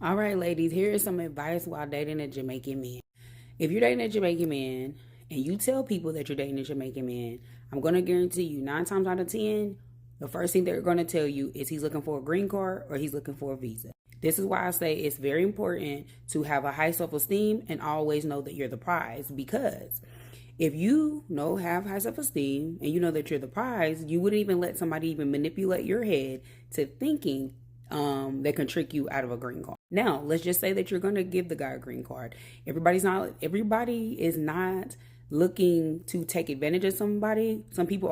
All right, ladies, here is some advice while dating a Jamaican man. If you're dating a Jamaican man and you tell people that you're dating a Jamaican man, I'm going to guarantee you 9 times out of 10, the first thing they're going to tell you is he's looking for a green card or he's looking for a visa. This is why I say it's very important to have a high self-esteem and always know that you're the prize, because if you know have high self-esteem and you know that you're the prize, you wouldn't even let somebody even manipulate your head to thinking that can trick you out of a green card. Now, let's just say that you're going to give the guy a green card. Everybody is not looking to take advantage of somebody. Some people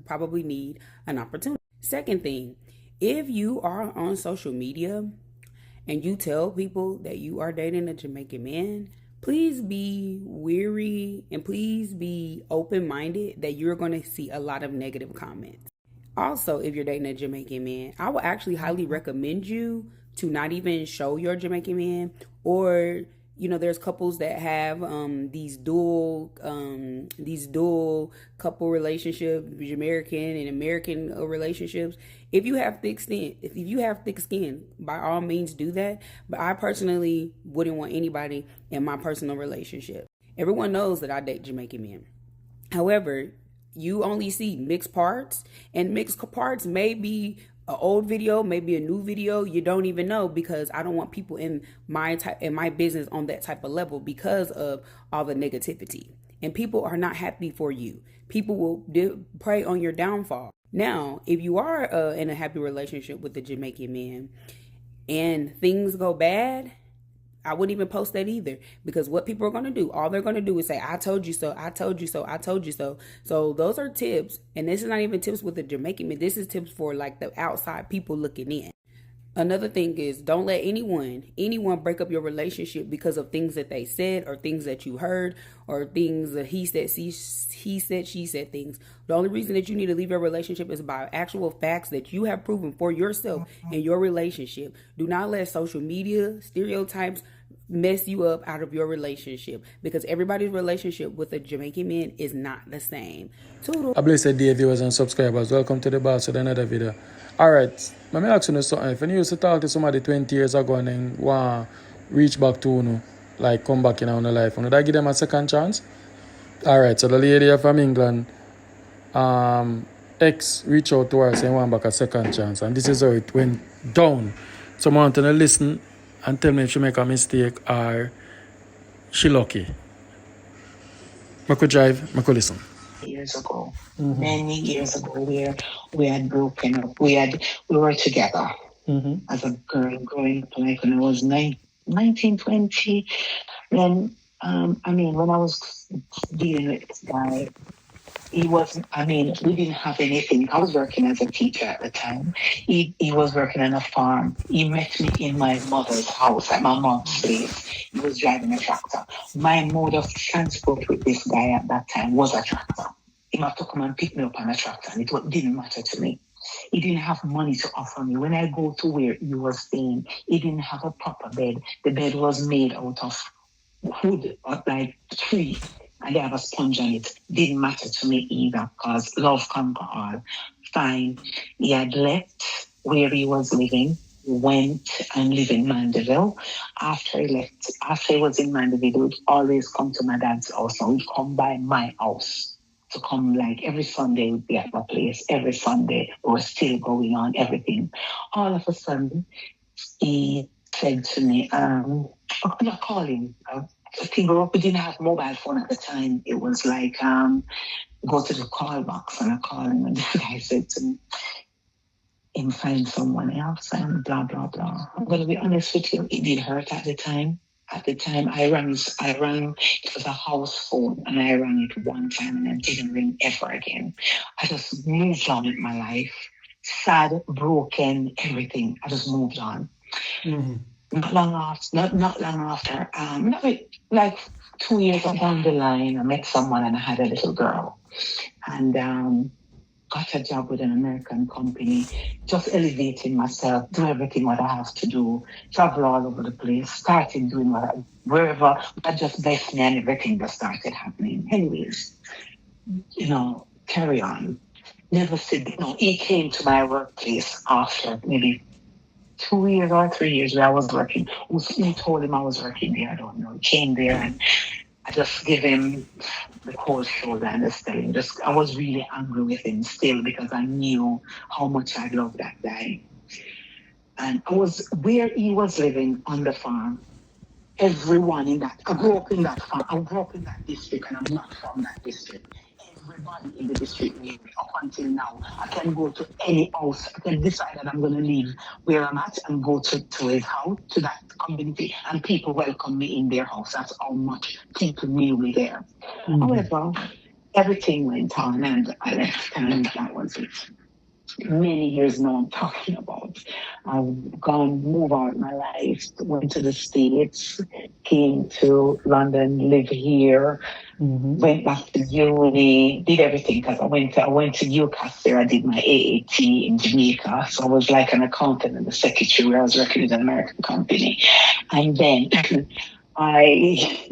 probably need an opportunity. Second thing, if you are on social media and you tell people that you are dating a Jamaican man, please be weary and please be open-minded that you're going to see a lot of negative comments. Also, if you're dating a Jamaican man, I would actually highly recommend you to not even show your Jamaican man, or there's couples that have these dual couple relationships, Jamaican and American relationships. If you have thick skin, by all means do that. But I personally wouldn't want anybody in my personal relationship. Everyone knows that I date Jamaican men. However, you only see mixed parts, and mixed parts may be an old video, maybe a new video. You don't even know, because I don't want people in my business on that type of level because of all the negativity. And people are not happy for you. People will prey on your downfall. Now, if you are in a happy relationship with the Jamaican man and things go bad, I wouldn't even post that either, because what people are going to do, all they're going to do is say, I told you so, I told you so, I told you so. So those are tips. And this is not even tips with the Jamaican man. This is tips for like the outside people looking in. Another thing is, don't let anyone break up your relationship because of things that they said or things that you heard or things that he said, she said things. The only reason that you need to leave your relationship is by actual facts that you have proven for yourself in your relationship. Do not let social media stereotypes mess you up out of your relationship, because everybody's relationship with a Jamaican man is not the same. Toodle. A blessed day, viewers and subscribers. Welcome to the boss with another video. Alright, let me ask you something. If you used to talk to somebody 20 years ago and then want reach back to you, like come back in our life, would I give them a second chance? Alright, so the lady from England, ex reached out to her saying want back a second chance, and this is how it went down. So I want to listen and tell me if she make a mistake or she lucky. I could drive, I could listen. Years ago, many years ago, where we had broken up. We were together as a girl growing up, like when I was 19, 20. Then, when I was dealing with this guy, we didn't have anything. I was working as a teacher at the time. He was working on a farm. He met me in my mother's house at my mom's place. He was driving a tractor. My mode of transport with this guy at that time was a tractor. He had to come and pick me up on a tractor, and it didn't matter to me. He didn't have money to offer me. When I go to where he was staying, he didn't have a proper bed. The bed was made out of wood, like tree, and they have a sponge on it. Didn't matter to me either, because love conquer all. Fine. He had left where he was living, went and lived in Mandeville. After he was in Mandeville, he would always come to my dad's house, and he'd come by my house to come, like every Sunday we'd be at my place. Every Sunday we were still going on, everything. All of a sudden, he said to me, I'm not calling. I think we didn't have mobile phone at the time. It was like, go to the call box and I call him, and the guy said to me, him find someone else and blah, blah, blah. I'm going to be honest with you, it did hurt at the time. At the time, I rang, it was a house phone, and I rang it one time and then didn't ring ever again. I just moved on with my life. Sad, broken, everything. I just moved on. Not long after, like 2 years down the line, I met someone and I had a little girl. And got a job with an American company, just elevating myself, do everything what I have to do, travel all over the place, started doing wherever, I just blessed me and everything just started happening. Anyways, carry on. Never said, he came to my workplace after maybe 2 years or 3 years where I was working. Who told him I was working there? I don't know. He came there and I just gave him the cold shoulder and just tell him. Just I was really angry with him still because I knew how much I loved that guy. And I was where he was living on the farm. Everyone in that I grew up in that farm. I grew up in that district, and I'm not from that district. Everybody in the district knew me up until now. I can go to any house. I can decide that I'm going to leave where I'm at and go to his house, to that community, and people welcome me in their house. That's how much people knew me there. However, everything went on, and I left, and that was it. Many years now I'm talking about. I've gone, move out my life, went to the States, came to London, live here, went back to uni, did everything because I went to Newcastle. I did my AAT in Jamaica. So I was like an accountant and a secretary where I was working with an American company. And then I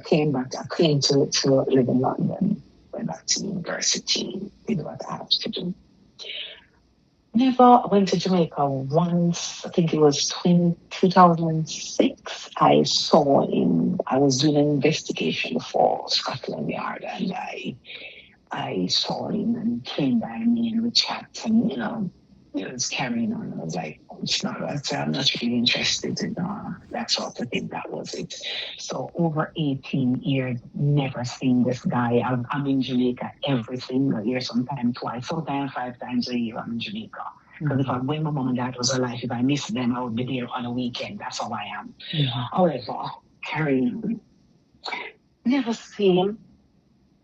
came back. I came to live in London, went back to university, did what I had to do. Never went to Jamaica once. I think it was 2006. I was doing an investigation for Scotland Yard, and I saw him and came by me and we chat, and it was carrying on. I was like, I'm not really interested in that sort of thing. That was it. So over 18 years, never seen this guy. I'm in Jamaica every single year, sometimes twice, sometimes 5 times a year I'm in Jamaica. Because when my mom and dad was alive, if I missed them, I would be there on a weekend. That's how I am. However, carrying on. Never seen him.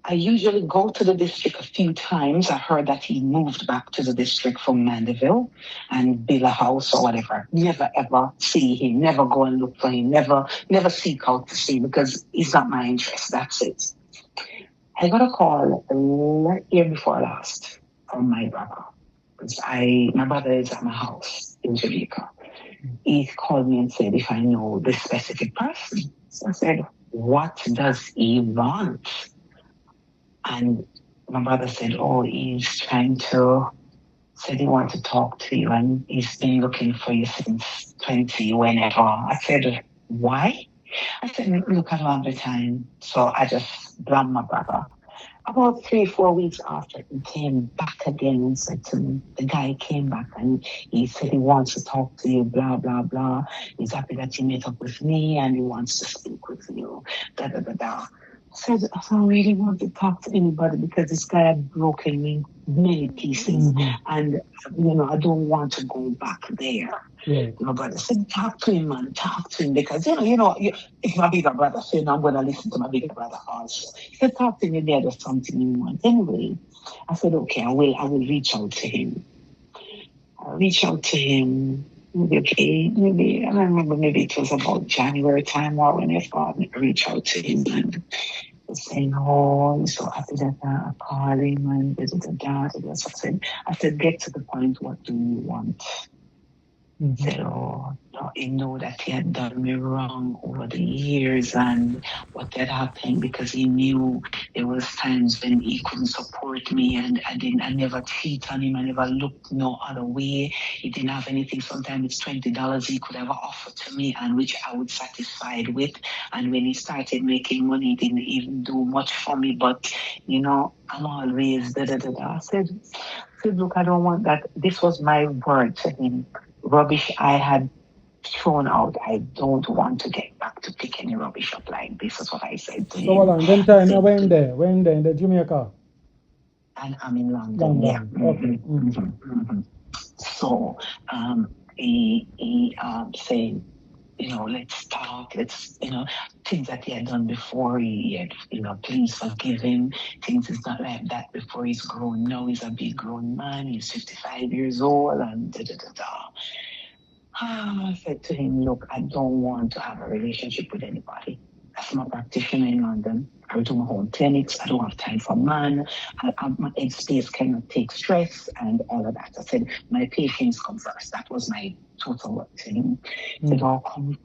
I usually go to the district a few times. I heard that he moved back to the district from Mandeville and build a house or whatever. Never ever see him. Never go and look for him. Never seek out to see him because it's not my interest. That's it. I got a call year before last from my brother. My brother is at my house in Jamaica. He called me and said if I know this specific person. So I said, what does he want? And my brother said, said he wants to talk to you and he's been looking for you since 20 whenever. I said, why? I said, look, I don't have the time. So I just blamed my brother. About 3-4 weeks after, he came back again and said to me, the guy came back and he said he wants to talk to you, blah, blah, blah. He's happy that you met up with me and he wants to speak with you, da, da, da, da. I don't really want to talk to anybody because this guy had broken me many pieces. And, I don't want to go back there. My brother said, talk to him, man, talk to him. Because, if my bigger brother said, I'm going to listen to my bigger brother also. He said, talk to him, maybe there's something you want. Anyway, I said, okay, I will reach out to him. I'll reach out to him. Maybe, I don't remember, maybe it was about January time or whenever I reach out to him and saying, oh, I'm so happy that I call him and I said, get to the point, what do you want? Said, oh, no, he know that he had done me wrong over the years and what had happened because he knew there was times when he couldn't support me and I never cheat on him. I never looked no other way. He didn't have anything. Sometimes it's $20 he could ever offer to me and which I would satisfied with. And when he started making money, he didn't even do much for me. But, I'm always da-da-da-da. I said, look, I don't want that. This was my word to him. Rubbish I had thrown out. I don't want to get back to pick any rubbish up like this. Is what I said to him. So hold on, then time you went there. When there in the Jamaica? And I'm in London. Yeah. Okay. So he said, let's talk. Let's things that he had done before. He had, please forgive him. Things is not like that before. He's grown now. He's a big grown man. He's 55 years old and da da da da. I said to him, look, I don't want to have a relationship with anybody. I'm a practitioner in London. I do my own clinics. I don't have time for man. My head space cannot take stress and all of that. I said, my patients come first. That was my total thing. He said, he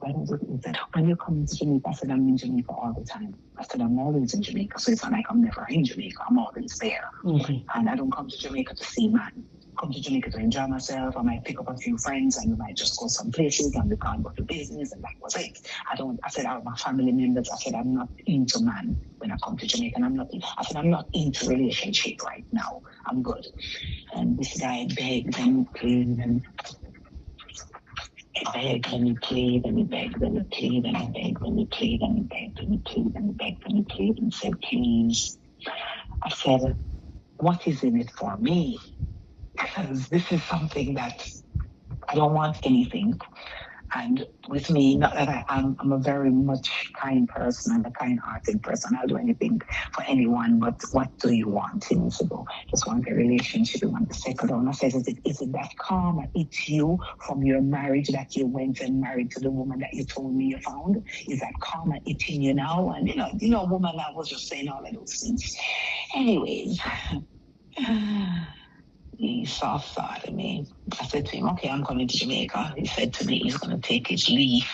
said, when you come to Jamaica, I said, I'm in Jamaica all the time. I said, I'm always in Jamaica. So it's not like I'm never in Jamaica. I'm always there. And I don't come to Jamaica to see man. come to Jamaica to enjoy myself. I might pick up a few friends and we might just go some places and we can't go to business, and that was it. I said, out of my family members, I said, I'm not into man when I come to Jamaica. And I said, I'm not into relationship right now. I'm good. And this guy begged and pleaded and he begged and he pleaded and he begged and he pleaded and he begged and he pleaded and he begged and he pleaded and he begged and he pleaded and said, please. I said, what is in it for me? Because this is something that I don't want anything. And with me, not that I'm a very much kind person. I'm a kind-hearted person. I'll do anything for anyone, but what do you want? He said, oh, just want a relationship. You want to settle down. I said, is it that karma? It's you from your marriage that you went and married to the woman that you told me you found? Is that karma eating you now? And, woman, I was just saying all of those things. Anyways, he soft-sided me. I said to him, okay, I'm coming to Jamaica. He said to me he's going to take his leave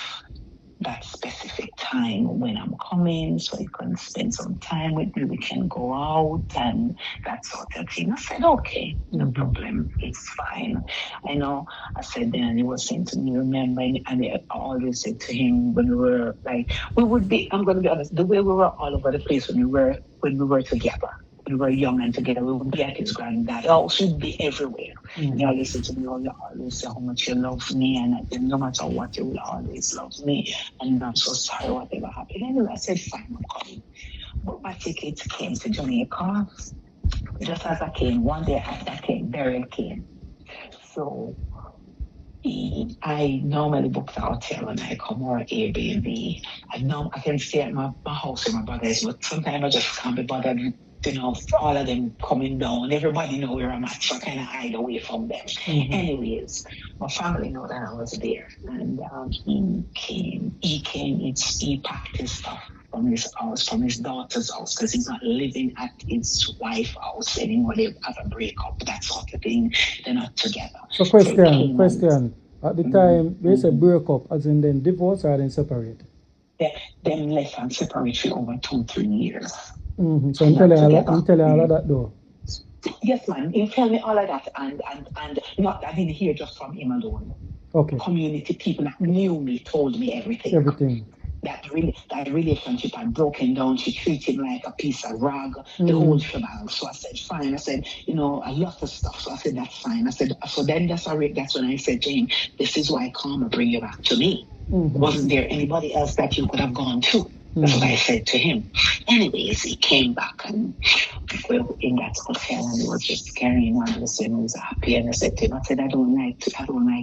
that specific time when I'm coming so he can spend some time with me. We can go out and that sort of thing. I said, okay, no problem. It's fine. I know. I said, then he was saying to me, remember, and I always said to him when we were like, I'm going to be honest, the way we were all over the place when we were together. We were young and together. We would be at his granddad. Oh, she'd be everywhere. Mm-hmm. You always say to me, you always say how much you love me, and no matter what, you will always love me. And I'm so sorry whatever happened. Anyway, I said, fine, I'm coming. But my ticket came to Jamaica. Just as I came, one day after I came, Beryl came. So I normally book the hotel when I come, or Airbnb. I can stay at my house with my brothers, but sometimes I just can't be bothered with all of them coming down. Everybody know where I'm at, so I kind of hide away from them. Mm-hmm. Anyways, my family know that I was there, and he packed his stuff from his house, from his daughter's house, because he's not living at his wife's house anymore. They have a breakup, that sort of thing. They're not together. So question. At the time, they say break up, as in then divorce or then separate? Them left and separate for over 2-3 years. Mm-hmm. So I'm telling you all of that though. Yes, man. He tell me all of that, and not I didn't hear just from him alone. Okay. Community people that knew me told me everything. That relationship had broken down. She treated him like a piece of rag, the whole shebang. So I said, fine. I said, a lot of stuff. So I said, that's fine. I said, so then that's when I said to him, this is why karma bring you back to me. Mm-hmm. Wasn't there anybody else that you could have gone to? That's what I said to him. Anyways, he came back and we were in that hotel and he was just carrying on the same. He was happy, and I said to him, I don't like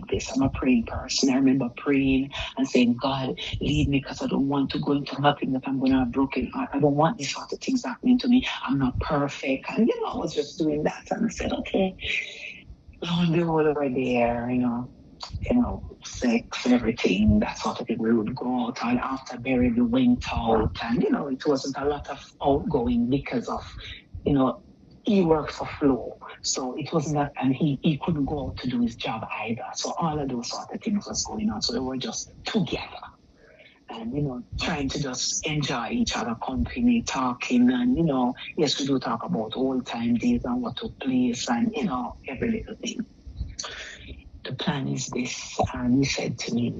this. I'm a praying person. I remember praying and saying, God, lead me, because I don't want to go into nothing that I'm going to have broken heart. I don't want these sort of things happening to me. I'm not perfect. And I was just doing that. And I said, okay, lo and behold, over there, sex, everything, that sort of thing. We would go out, and after Barry, we went out, and it wasn't a lot of outgoing because of, he works for Flow, so it wasn't that, and he couldn't go out to do his job either. So all of those sort of things was going on. So they were just together, and trying to just enjoy each other company, talking, and yes, we do talk about old time days and what took place, and every little thing. The plan is this, and he said to me,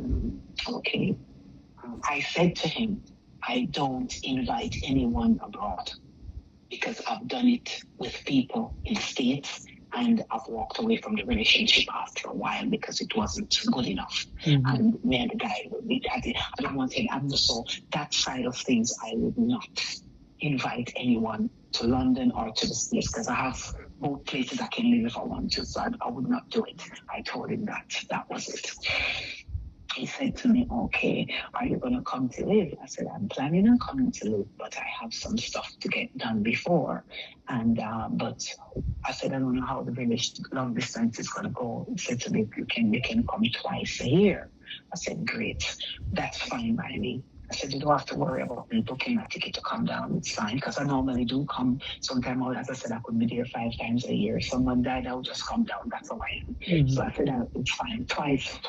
okay. I said to him, I don't invite anyone abroad, because I've done it with people in the States, and I've walked away from the relationship after a while because it wasn't good enough. Mm-hmm. And me and the guy, I don't want to. So that side of things, I would not invite anyone to London or to the States, because I have both places I can live if I want to, so I would not do it. I told him that was it. He said to me, okay, are you going to come to live? I said, I'm planning on coming to live, but I have some stuff to get done before. And but I said, I don't know how the long distance is going to go. He said to me, you can come twice a year. I said, great, that's fine by me. I said, you don't have to worry about me booking a ticket to come down. It's fine, because I normally do come sometime out. As I said, I could be there 5 times a year. If someone died, I'll just come down. That's how I am. Mm-hmm. So I said, it's fine. Twice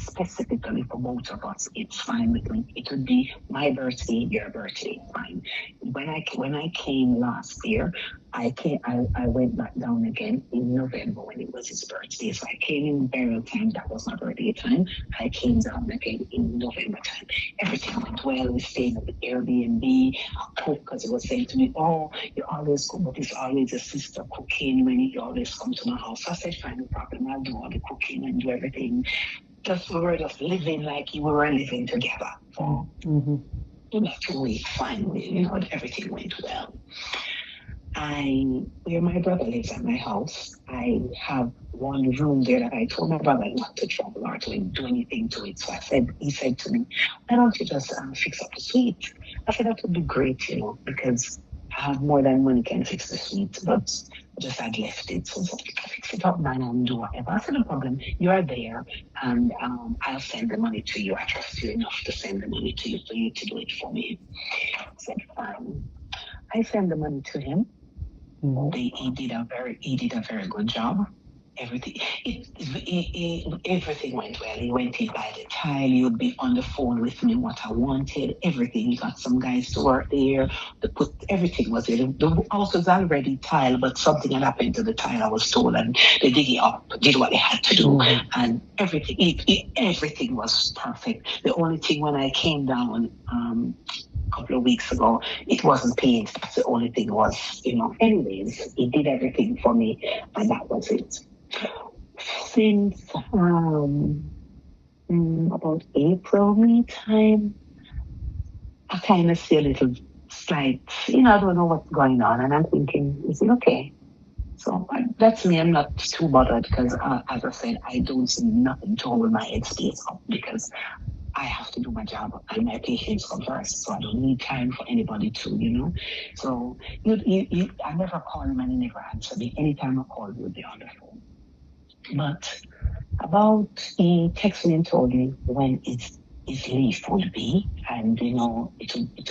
specifically for both of us. It's fine with me. It would be my birthday, your birthday. Fine. When I came last year, I went back down again in November when it was his birthday. So I came in burial time, that was my birthday time. I came down again in November time. Everything went well. We stayed at the Airbnb. I cooked because he was saying to me, "Oh, you always cook, but it's always a sister cooking when you always come to my house." So I said, "Fine, no problem. I'll do all the cooking and do everything." We were just living like we were living together for 2 weeks. Finally, everything went well. Where my brother lives at my house, I have one room there that I told my brother not to trouble or to do anything to it. So he said to me, "Why don't you just fix up the suite?" I said, "That would be great, because I have more than money can fix the suite, but I just had left it. So I fix it up, man, and do whatever." I said, "No problem. You are there, and I'll send the money to you. I trust you enough to send the money to you for you to do it for me." I said, "Fine." I sent the money to him. He did a very good job. Everything everything went well. He went in by the tile. He would be on the phone with me what I wanted. Everything. He got some guys to work there. Everything was there. The house was already tiled, but something had happened to the tile, I was told, and they dig it up, did what they had to do, and everything was perfect. The only thing when I came down couple of weeks ago, it wasn't paid. That's the only thing was, anyways, he did everything for me, and that was it. Since about April, May time, I kind of see a little slight, I don't know what's going on, and I'm thinking, is it okay? So that's me. I'm not too bothered because, as I said, I don't see nothing to hold my headspace up because I have to do my job and my patients come first. So I don't need time for anybody to. So I never call him and he never answer me. Anytime I call, he'll be on the phone. But he texted me and told me when his leave would be, and it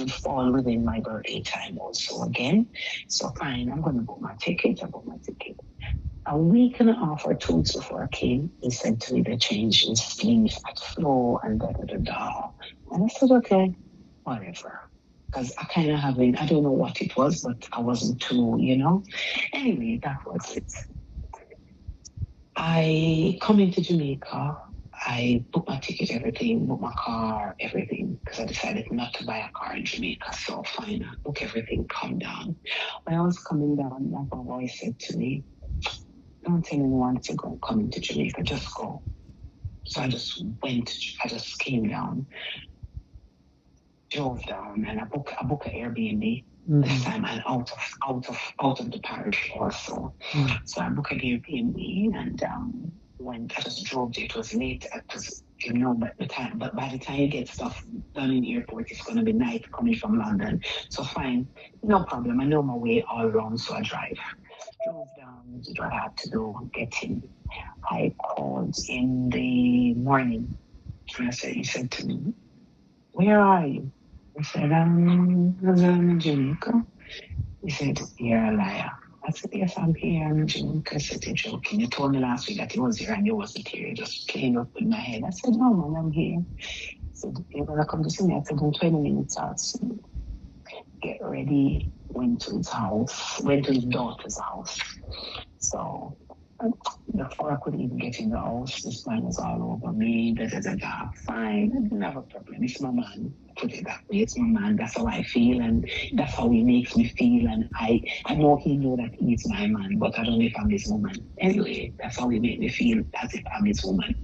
will fall within my birthday time also again. So fine, I'm gonna book my ticket. I booked my ticket. A week and a half or 2 weeks before I came, he said to me they changed his leave at flow and da da da da. And I said, okay, whatever. Because I kind of I don't know what it was, but I wasn't too, Anyway, that was it. I come into Jamaica. I booked my ticket, everything, booked my car, everything, because I decided not to buy a car in Jamaica. So fine, I book everything, come down. When I was coming down, my voice said to me, "Don't tell anyone to go come into Jamaica, just go." So I just came down, drove down, and I booked an Airbnb. This time I'm out of the parish also. So I booked an Airbnb and I just drove there. It was late because but by the time you get stuff done in the airport, it's gonna be night coming from London. So fine, no problem. I know my way all around, so I drove down, did what I had to do, get in. I called in the morning. And he said to me, "Where are you?" I said, "I'm in Jamaica." He said, "You're a liar." I said, "Yes, I'm here. I'm in Jamaica." I said, "You're joking. You told me last week that you was here and you wasn't here. You just came up in my head." I said, "No, man, I'm here." He said, "You're going to come to see me?" I said, "In 20 minutes, I'll see you." Get ready, went to his daughter's house. So before I could even get in the house, this man was all over me, Fine, I didn't have a problem. It's my man. Put it that way. It's my man. That's how I feel, and that's how he makes me feel. And I know he know that he's my man, but I don't know if I'm his woman. Anyway, that's how he made me feel, as if I'm his woman.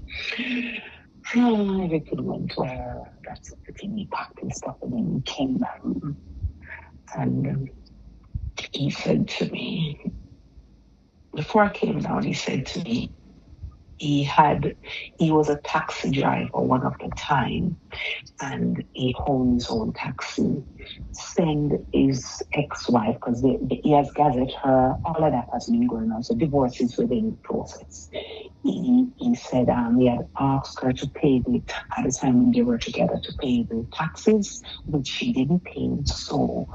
Everything went well. That's everything. He packed his stuff and then he came back. And he said to me, before I came down, he said to me, he was a taxi driver one of the time, and he owned his own taxi. Send his ex-wife, because he has gathered her, all of that has been going on, so divorce is within the process. He said he had asked her to pay at the time when they were together, to pay the taxes, which she didn't pay. So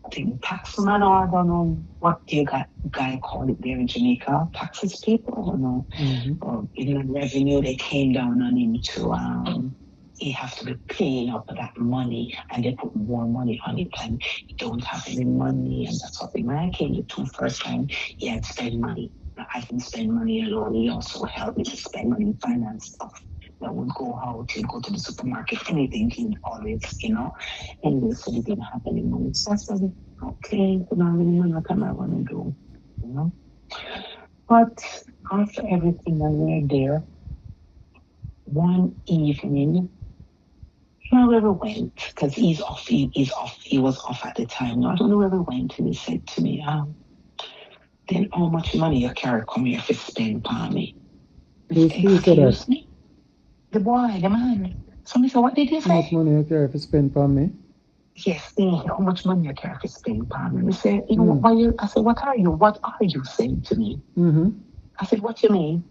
I think taxman, or I don't know what you guy call it there in Jamaica, taxes people, I don't know. Or Inland Revenue, they came down on him to he has to be paying up that money, and they put more money on it, and he don't have any money, and that's what. When I came the first time, he had spent money. I didn't spend money alone. He also helped me to spend money in finance stuff. I would go out, he'd go to the supermarket, anything, he'd always, anyway, so he didn't have any money. So I said, okay, I don't have any money, what am I going to do? But after everything, when we were there, one evening, I don't know where we went, because he's off, he was off at the time. No, I don't know where we went, and he said to me, then how much money you carry come here to spend on me? Who said that? Me? The boy, the man. So I said, what did you say? How much money you carry to spend on me? Yes, how much money you carry to spend on me? He said, I said, what are you saying to me? I said, what do you mean?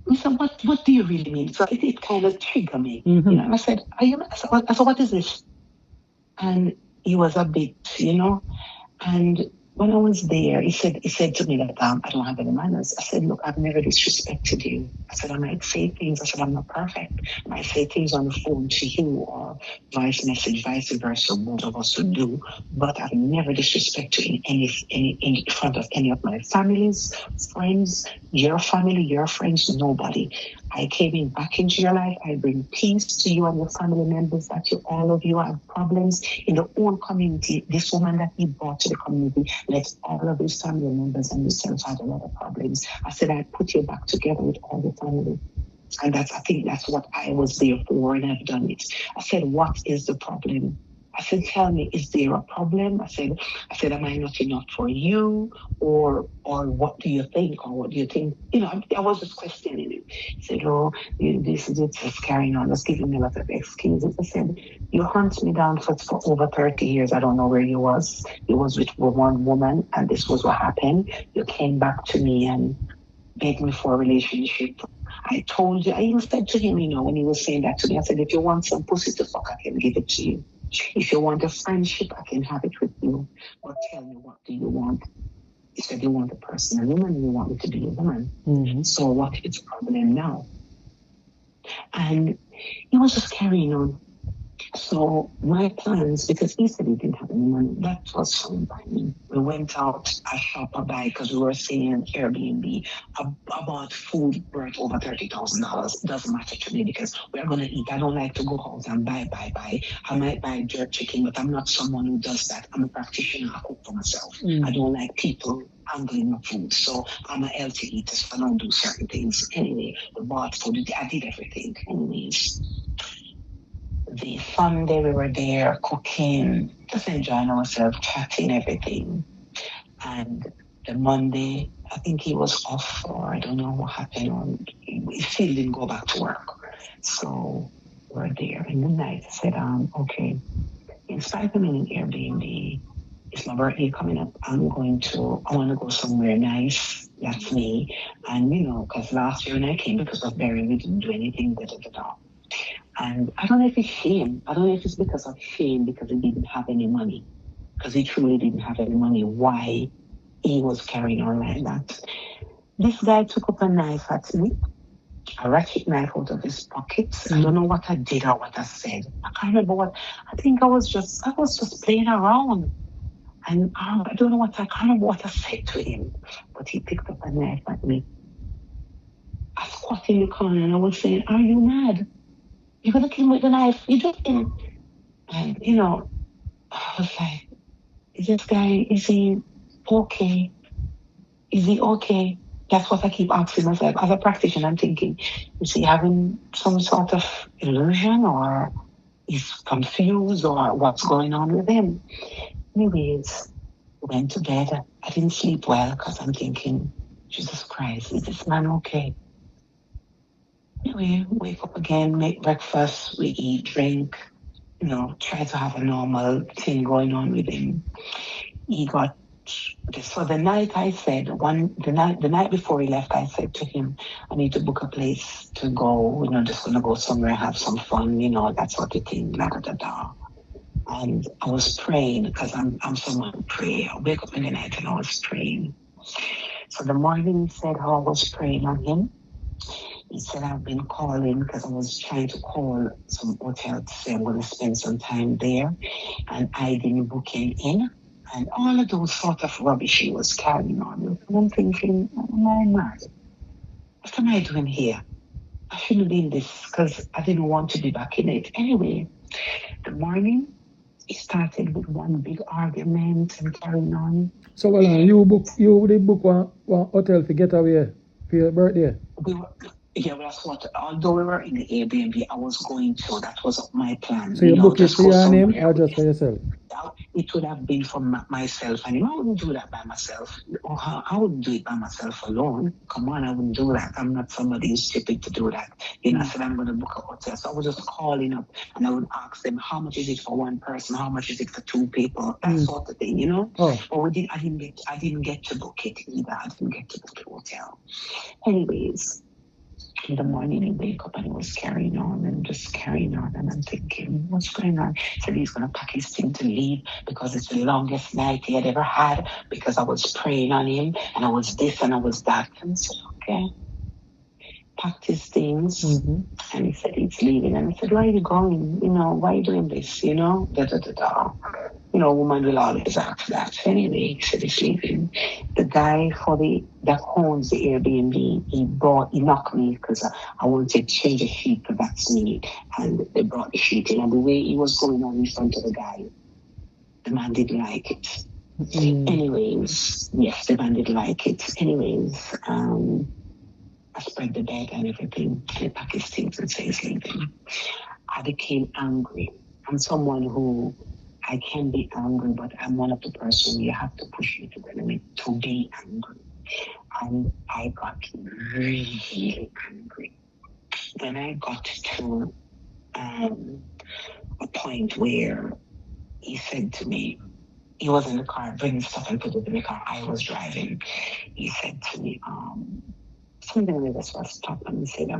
He said, what do you really mean? So it kind of triggered me. And I said, I said, what is this? And he was a bit, and when I was there, he said to me that I don't have any manners. I said, look, I've never disrespected you. I said, I might say things. I said, I'm not perfect. I might say things on the phone to you or vice versa. Both of us would do. But I've never disrespected you in front of any of my families, friends, your family, your friends, nobody. I came back into your life. I bring peace to you and your family members. That all of you have problems in the whole community. This woman that he brought to the community, let all of his family members and yourself have a lot of problems. I said, I put you back together with all the family. And I think that's what I was there for, and I've done it. I said, what is the problem? I said, tell me, is there a problem? I said, am I not enough for you? Or what do you think? Or what do you think? I was just questioning him. He said, this is just carrying on, just giving me a lot of excuses. I said, you hunt me down for over 30 years. I don't know where you was. You was with one woman, and this was what happened. You came back to me and begged me for a relationship. I told you, I even said to him, when he was saying that to me, I said, if you want some pussy to fuck, I can give it to you. If you want a friendship, I can have it with you. But tell me, what do you want? He said, you want a person, a woman, you want me to be a woman. So what is the problem now? And he was just carrying on. So my plans, because he said he didn't have any money, that was fine by me. We went out, I shop a buy, because we were staying in Airbnb. I bought food worth over $30,000. It doesn't matter to me because we're going to eat. I don't like to go out and buy. I might buy jerk chicken, but I'm not someone who does that. I'm a practitioner. I cook for myself. I don't like people handling my food. So I'm a healthy eater, so I don't do certain things. Anyway, we bought food. I did everything. Anyways, the Sunday we were there cooking, just enjoying ourselves, chatting, everything. And the Monday, I think he was off, or I don't know what happened. He still didn't go back to work. So we're there. In the night, I said, okay, in spite of being in Airbnb, it's my birthday coming up. I want to go somewhere nice. That's me. And, because last year when I came, because of Barry, we didn't do anything. And I don't know if it's shame. I don't know if it's because of shame, because he didn't have any money. Because he truly didn't have any money. Why he was carrying on like that. This guy took up a knife at me, a ratchet knife out of his pocket. I don't know what I did or what I said. I can't remember what. I think I was just playing around. And I don't know I can't remember what I said to him. But he picked up a knife at me. I squat in the corner and I was saying, are you mad? You're going to kill him with the knife. You just him. And, I was like, is this guy, is he okay? Is he okay? That's what I keep asking myself. As a practitioner, I'm thinking, is he having some sort of illusion, or he's confused, or what's going on with him? Anyways, went to bed. I didn't sleep well because I'm thinking, Jesus Christ, is this man okay? Anyway, wake up again, make breakfast, we eat, drink, try to have a normal thing going on with him. He got, so the night I said, the night before he left, I said to him, I need to book a place to go, just going to go somewhere, have some fun, that sort of thing, And I was praying, because I'm someone who pray. I wake up in the night and I was praying. So the morning he said how I was praying on him. He said, I've been calling because I was trying to call some hotel to say I'm going to spend some time there. And I didn't book him in. And all of those sort of rubbish he was carrying on. And I'm thinking, am I mad? What am I doing here? I shouldn't be in this because I didn't want to be back in it. Anyway, the morning, it started with one big argument and carrying on. So, well, you did book one hotel to get away for your birthday? That's what, although we were in the Airbnb, I was going to, that was my plan. So you book it for your name or just for yourself? It would have been for myself, and I wouldn't do that by myself. I wouldn't do it by myself alone. Come on, I wouldn't do that. I'm not somebody who's stupid to do that. I said I'm going to book a hotel, so I was just calling up and I would ask them, how much is it for one person? How much is it for two people? That sort of thing, Oh. But I didn't get to book it either. I didn't get to book the hotel. Anyways, in the morning he wake up and he was carrying on and just carrying on, and I'm thinking, what's going on? He said he's going to pack his thing to leave because it's the longest night he had ever had, because I was praying on him and I was this and I was that. And I said, okay. Packed his things and he said he's leaving, and I said, where are you going? Why are you doing this? Woman will always ask that. Anyway, he said he's leaving. The guy that owns the Airbnb, he knocked me because I wanted to change a sheet because that's me. And they brought the sheet in, and the way he was going on in front of the guy, the man didn't like it. Anyways, yes, the man didn't like it. Anyways, I spread the bed and everything. He packed his things and said he's leaving. I became angry. I'm someone who I can be angry, but I'm one of the person you have to push me to the limit to be angry. And I got really angry. When I got to a point where he said to me, he was in the car bringing stuff and put it in the car. I was driving. He said to me, something like this was stop, and he said, I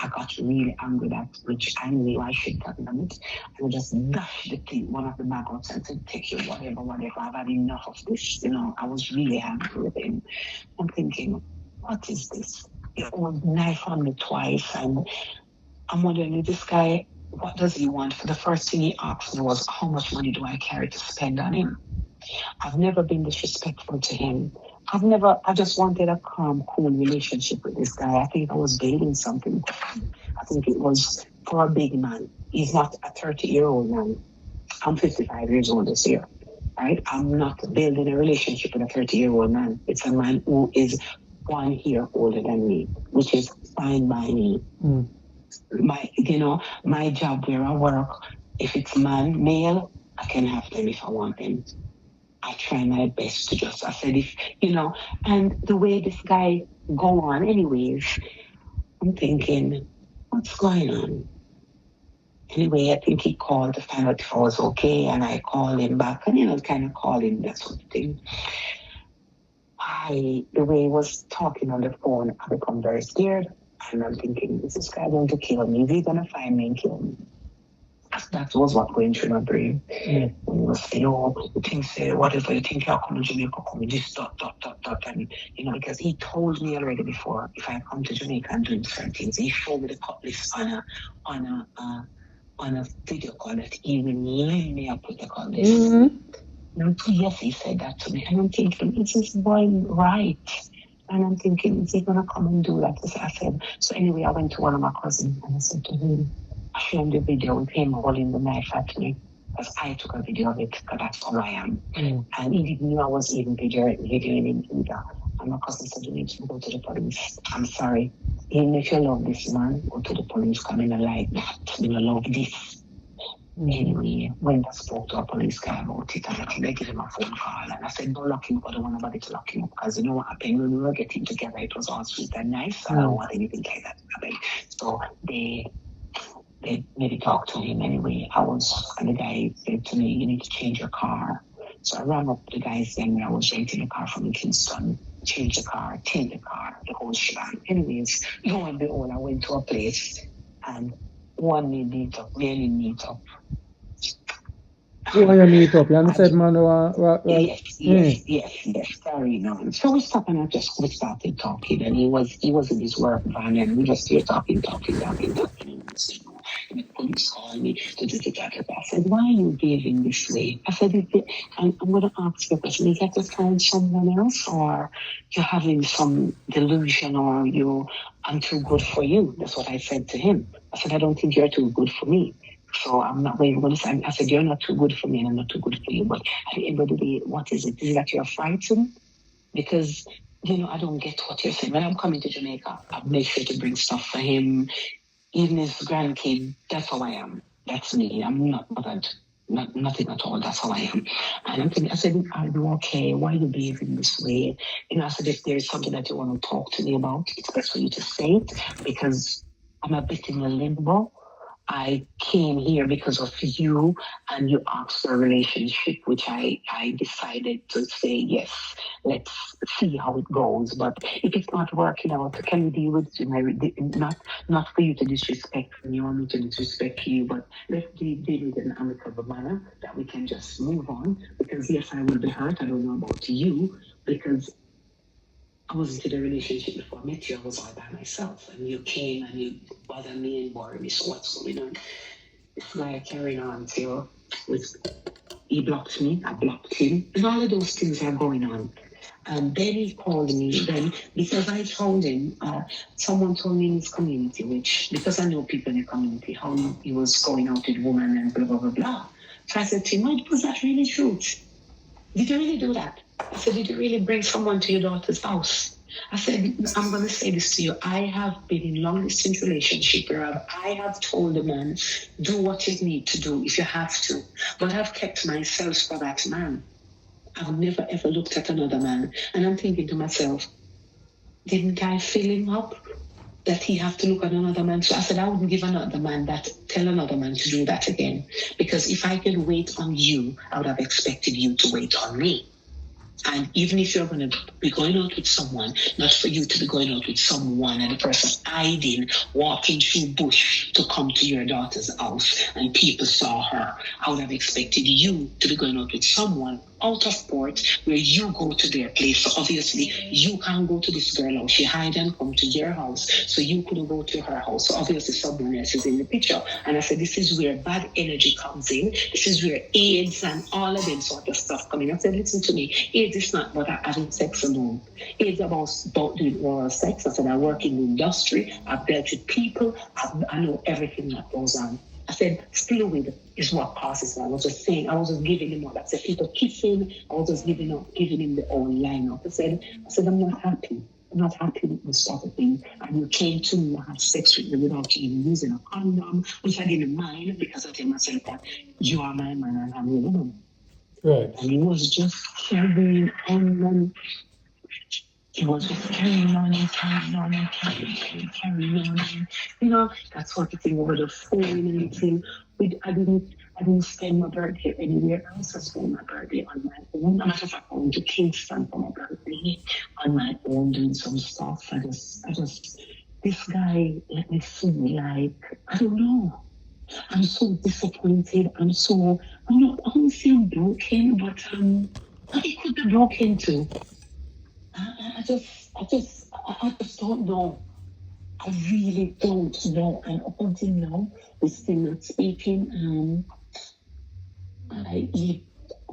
got really angry, that which I knew I shouldn't have done it. And I just dashed the thing, one of the maggots, and said, take you, whatever, I've had enough of this. I was really angry with him. I'm thinking, what is this? He owed knife on me twice, and I'm wondering, this guy, what does he want? For the first thing he asked me was, how much money do I carry to spend on him? I've never been disrespectful to him. I just wanted a calm, cool relationship with this guy. I think I was building something. I think it was for a big man. He's not a 30-year-old man. I'm 55 years old this year, right? I'm not building a relationship with a 30-year-old man. It's a man who is 1 year older than me, which is fine by me. My job where I work, if it's male, I can have them if I want them. I try my best to I said, and the way this guy go on anyways, I'm thinking, what's going on? Anyway, I think he called to find out if I was okay, and I called him back, and kind of called him, that sort of thing. The way he was talking on the phone, I become very scared, and I'm thinking, is this guy going to kill me? Is he going to find me and kill me? That was what going through my brain. He was saying, the thing say, whatever you think you're coming to Jamaica, come this, dot. And, because he told me already before, if I come to Jamaica and do certain things, he showed me the cutlass on a video call that he will line me up with the cutlass. Yes, he said that to me. And I'm thinking, is this boy right? And I'm thinking, is he going to come and do that? I said, so anyway, I went to one of my cousins and I said to him, I filmed the video with him holding the knife at me, because I took a video of it, because that's who I am. And he didn't know I was even videoing him either. And my cousin said, you need to go to the police. I'm sorry. Even if you love this man, go to the police, come in and like that. You don't love this. Anyway, when I spoke to a police guy about it, and they gave him a phone call, and I said, don't lock him up, I don't want nobody to lock him up, because you know what happened when we were getting together, it was all sweet and nice. I don't want anything like that to happen. So they maybe talk to him anyway. And the guy said to me, you need to change your car. So I rang up the guy saying I was renting a car from Kingston, change the car, the whole shebang. Anyways, lo and behold, I went to a place and me and him meet up. Who are you meet up? You said, man, Yes, carrying on. So we stopped and we started talking, and he was in his work van, and we just here talking. And he said, no, the police called me to do that. I said, why are you behaving this way? I said, I'm going to ask you a question. You get to find someone else, or you're having some delusion, or I'm too good for you. That's what I said to him. I said, I don't think you're too good for me. So I'm not going to say, I said, you're not too good for me and I'm not too good for you. But at the end of the day, what is it? Is it that you're frightened? Because, I don't get what you're saying. When I'm coming to Jamaica, I make sure to bring stuff for him. Even his grandkid, that's how I am. That's me. I'm not bothered. Nothing at all. That's how I am. And I'm thinking, I said, are you okay? Why are you behaving this way? I said, if there's something that you want to talk to me about, it's best for you to say it, because I'm a bit in a limbo. I came here because of you, and you asked for a relationship, which I decided to say yes. Let's see how it goes. But if it's not working out, can we deal with it? Not for you to disrespect me or me to disrespect you, but let's deal with it in an amicable manner that we can just move on. Because yes, I will be hurt. I don't know about you, because I was into the relationship before I met you. I was all by myself, and you came and you bothered me and worried me. So what's going on? This guy carrying on till he blocked me, I blocked him, and all of those things are going on. And then he called me. Then because I told him, someone told me in his community, which because I know people in the community, how he was going out with women and blah blah blah blah. So I said to him, was that really true? Did you really do that? I said, did you really bring someone to your daughter's house? I said, I'm going to say this to you. I have been in long-distance relationship where I have told the man, do what you need to do if you have to. But I've kept myself for that man. I've never, ever looked at another man. And I'm thinking to myself, didn't I fill him up that he have to look at another man? So I said, I wouldn't give another man tell another man to do that again. Because if I could wait on you, I would have expected you to wait on me. And even if you're going to be going out with someone, not for you to be going out with someone and the person hiding, walking through bush to come to your daughter's house and people saw her, I would have expected you to be going out with someone out of port where you go to their place. So obviously you can't go to this girl house. She hide and come to your house. So you couldn't go to her house. So obviously someone else is in the picture. And I said, this is where bad energy comes in. This is where AIDS and all of them sort of stuff come in. I said, listen to me. AIDS is not about having sex alone. AIDS is about doing oral sex. I said, I work in the industry. I've dealt with people. I know everything that goes on. I said, fluid is what causes it. I was just saying, I was just giving him up. I said, people kissing, I was just giving him the whole lineup. I said, I'm not happy. I'm not happy with this sort of thing. And you came to me and had sex with me without even using a condom, which I didn't mind because I told myself that you are my man and I'm your woman. Right. And he was just carrying on. He was just carrying on. That's what the thing over the phone and everything. I didn't spend my birthday anywhere else. I spent my birthday on my own. I'm just going to Kingston for my birthday on my own, doing some stuff. I just, this guy let me feel like, I don't know. I'm so disappointed. I don't feel broken, but it could be broken too. I just don't know. I really don't know. And up until now, we're still not speaking.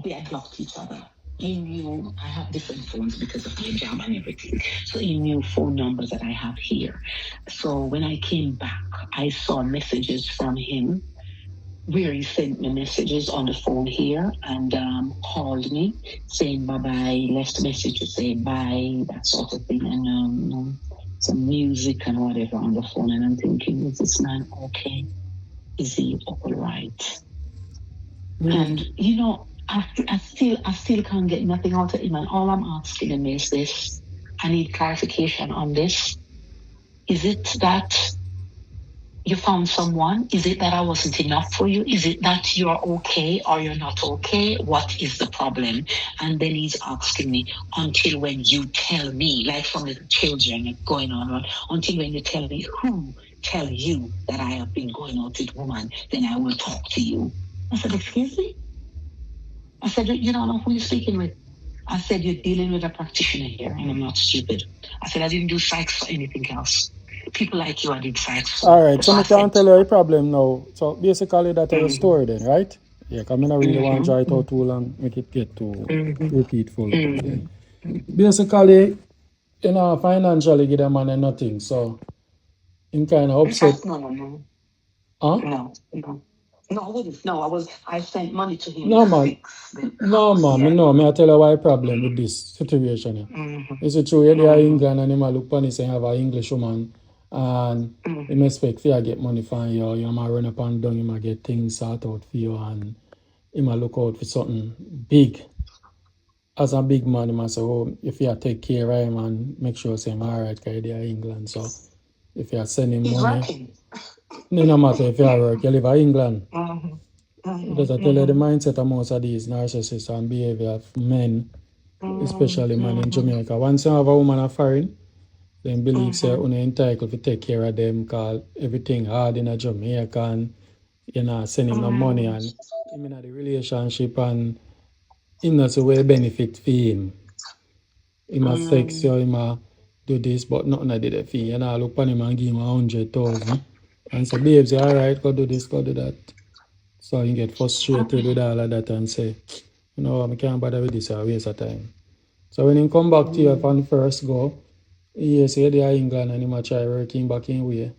We had blocked each other. He knew I have different phones because of my job and everything. So he knew phone numbers that I have here. So when I came back, I saw messages from him where he sent me messages on the phone here and called me saying bye-bye, left a message to say bye, that sort of thing, and some music and whatever on the phone. And I'm thinking, is this man okay? Is he all right? And, I still can't get nothing out of him. And all I'm asking him is this. I need clarification on this. Is it that you found someone? Is it that I wasn't enough for you? Is it that you're okay or you're not okay? What is the problem? And then he's asking me, until when you tell me, like from the children going on, until when you tell me who tell you that I have been going out with woman, then I will talk to you. I said, excuse me? I said, you don't know who you're speaking with. I said, you're dealing with a practitioner here, and I'm not stupid. I said, I didn't do psych for anything else. People like you, I did psych for. All right, so I can't tell you a problem now. So basically, that's your story then, right? Yeah, because I don't really want to draw it out too long, make it get too repeatful. Yeah. Basically, you know, financially give them money nothing, so I'm kind of upset. No. Huh? No, I wouldn't. No, I sent money to him. No, man. No, man. No, me I tell you why problem with this situation. Is it true? You're there in England and him a look funny saying have an English woman and him expect for you get money from you. You might run up and down, you might get things sorted out for you and he might look out for something big. As a big man, he might say, oh, if you take care of him and make sure say him alright because you're in England. So if you send him money, no matter if you work, you live in England. Because I tell you the mindset of most of these narcissists and behavior of men, especially men in Jamaica. Once you have a woman of foreign, then believe say you're entitled to take care of them because everything hard in a Jamaica and you know send him no money and him in the relationship and him not a way benefit for him. He must sex you, he must do this, but nothing I did it for you. You know, look on him and give him 100,000 and say, babes, you alright, go do this, go do that. So you get frustrated with all of that and say, you know, I can't bother with this, I waste of time. So when he come back to you from the first go, he say they are England and he might try working back in way.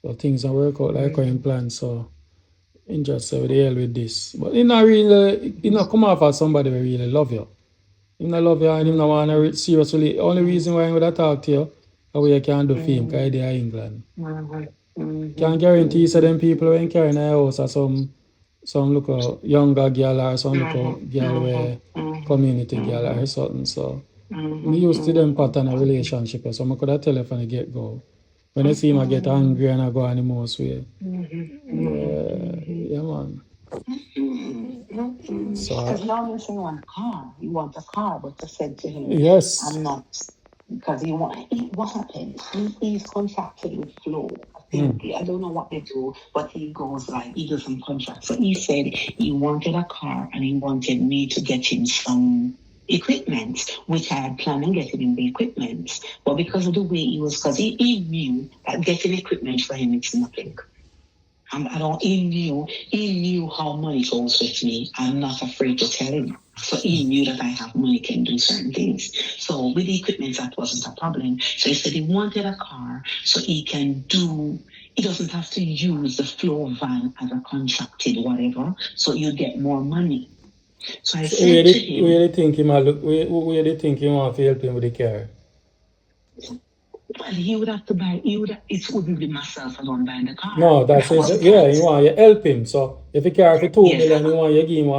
So things don't work out like how he planned. So he just say, what the hell with this? But he not really, he not come off as somebody who really love you. He not love you and he not want to seriously. The only reason why he would talk to you, how you can do for him, because they are England. Can't guarantee so them people when carrying a house or some look a younger girl or some look a girl where community girl or something. So me used to them pattern of relationship. So I could have tell you from the get go. When I see him I get angry and I go on the most way. Yeah, man. So because now you say you want a car. You want a car, but I said to him, yes. I'm not. Because what happened? He's contracted with Flow. I don't know what they do, but he goes like he does some contract. So he said he wanted a car and he wanted me to get him some equipment, which I had planned on getting him the equipment. But because of the way he was, because he knew that getting equipment for him it's nothing. He knew how money goes with me. I'm not afraid to tell him. So he knew that I have money, can do certain things. So with the equipment, that wasn't a problem. So he said he wanted a car so he doesn't have to use the Flow van as a contracted whatever. So you get more money. So I said to him, where do you think he want to help him with the car? Well, he would have to buy. It wouldn't be myself alone buying the car. No, that's it. Yeah, you want you help him. So if he carry for 2 million, you want you give him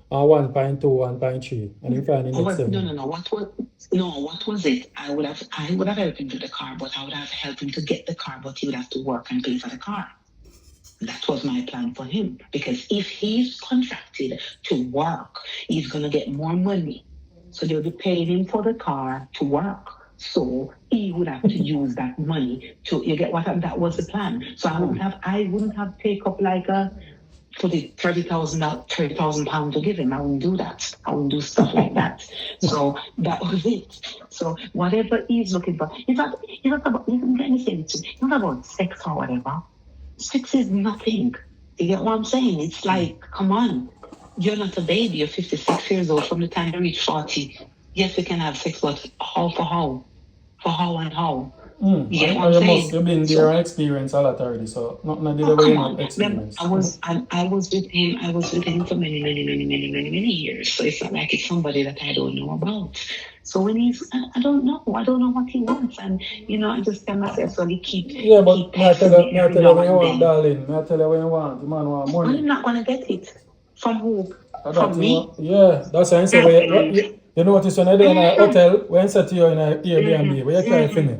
1.2, 1.3, and you find the next 7. No. What was it? I would have helped him to the car, but I would have helped him to get the car, but he would have to work and pay for the car. That was my plan for him. Because if he's contracted to work, he's gonna get more money. So they'll be paying him for the car to work. So he would have to use that money to, you get what that was the plan. So I wouldn't have take up like for the 30,000 pounds to give him. I wouldn't do that. I wouldn't do stuff like that. So that was it. So whatever he's looking for, it's not about sex or whatever. Sex is nothing. You get what I'm saying? It's like, come on. You're not a baby. You're 56 years old. From the time you reach 40, yes, you can have sex, but how for how? For how and how? You get what I'm saying? You've been there and experienced a lot already, so not the way you experience. I was with him for many years. So it's not like it's somebody that I don't know about. So when I don't know what he wants, and I just tell myself, so he keep. Yeah, but I tell you what you want, darling. I tell you what you want. The man want money. I'm not gonna get it from who? From me? Yeah, that's why I say. You notice when you're in a hotel, when I say to you in an Airbnb, where you carry for me?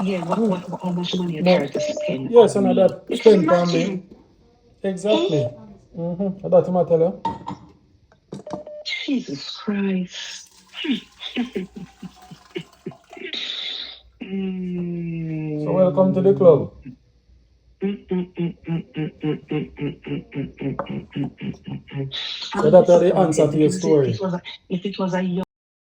Yeah, how much money you carry to spend? Yes, and that spend for me. Exactly. I thought you might tell you. Jesus Christ. So welcome to the club. So that's the answer to your story. If it was a young